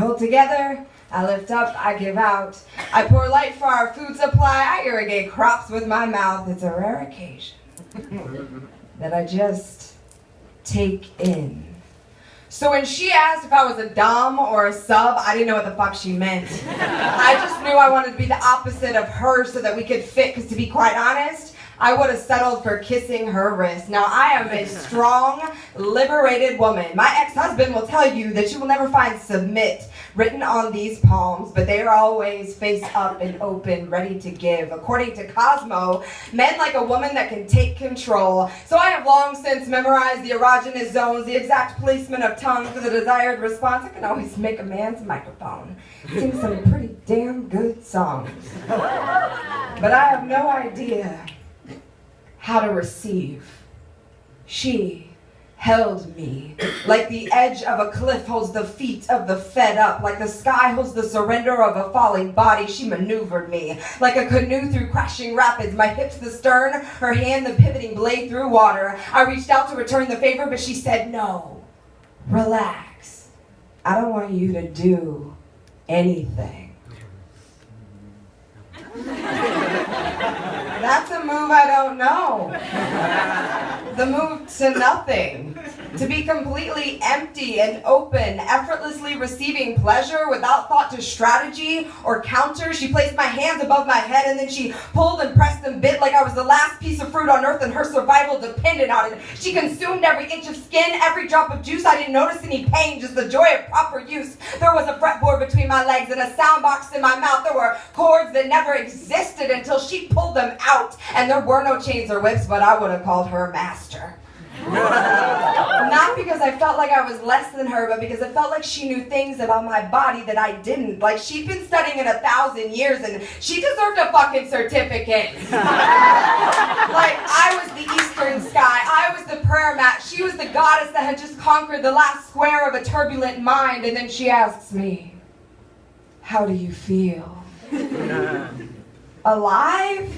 hold together, I lift up, I give out. I pour light for our food supply, I irrigate crops with my mouth. It's a rare occasion that I just take in. So when she asked if I was a dom or a sub, I didn't know what the fuck she meant. I just knew I wanted to be the opposite of her so that we could fit, because to be quite honest, I would have settled for kissing her wrist. Now, I am a strong, liberated woman. My ex-husband will tell you that you will never find submit written on these palms, but they are always face up and open, ready to give. According to Cosmo, men like a woman that can take control. So I have long since memorized the erogenous zones, the exact placement of tongue for the desired response. I can always make a man's microphone sing some pretty damn good songs. But I have no idea how to receive. She held me like the edge of a cliff holds the feet of the fed up, like the sky holds the surrender of a falling body. She maneuvered me like a canoe through crashing rapids, my hips the stern, her hand the pivoting blade through water. I reached out to return the favor, but she said, no, relax. I don't want you to do anything. That's a move I don't know. The move to nothing. To be completely empty and open, effortlessly receiving pleasure without thought to strategy or counter. She placed my hands above my head and then she pulled and pressed and bit like I was the last piece of fruit on earth and her survival depended on it. She consumed every inch of skin, every drop of juice. I didn't notice any pain, just the joy of proper use. There was a fretboard between my legs and a sound box in my mouth. There were chords that never existed until she pulled them out. And there were no chains or whips, but I would have called her master. Not because I felt like I was less than her, but because I felt like she knew things about my body that I didn't. Like she'd been studying it 1,000 years and she deserved a fucking certificate. Like I was the eastern sky, I was the prayer mat, she was the goddess that had just conquered the last square of a turbulent mind. And then she asks me, how do you feel? Alive?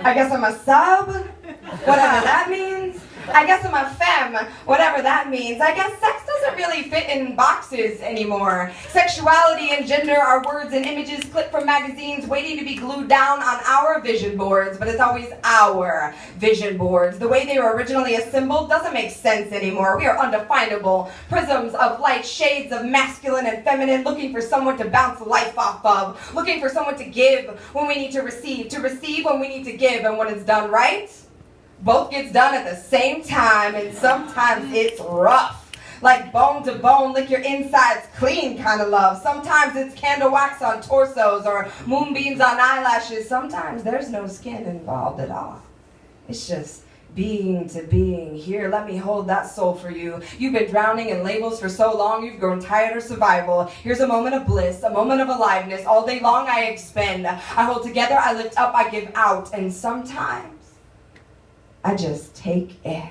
I guess I'm a sub, whatever that means. I guess I'm a femme, whatever that means. I guess sex doesn't really fit in boxes anymore. Sexuality and gender are words and images clipped from magazines waiting to be glued down on our vision boards, but it's always our vision boards. The way they were originally assembled doesn't make sense anymore. We are undefinable prisms of light, shades of masculine and feminine, looking for someone to bounce life off of, looking for someone to give when we need to receive when we need to give, and when it's done right, both gets done at the same time, and sometimes it's rough. Like bone to bone, lick your insides clean kind of love. Sometimes it's candle wax on torsos or moonbeams on eyelashes. Sometimes there's no skin involved at all. It's just being to being. Here, let me hold that soul for you. You've been drowning in labels for so long, you've grown tired of survival. Here's a moment of bliss, a moment of aliveness. All day long I expend. I hold together, I lift up, I give out. And sometimes I just take in.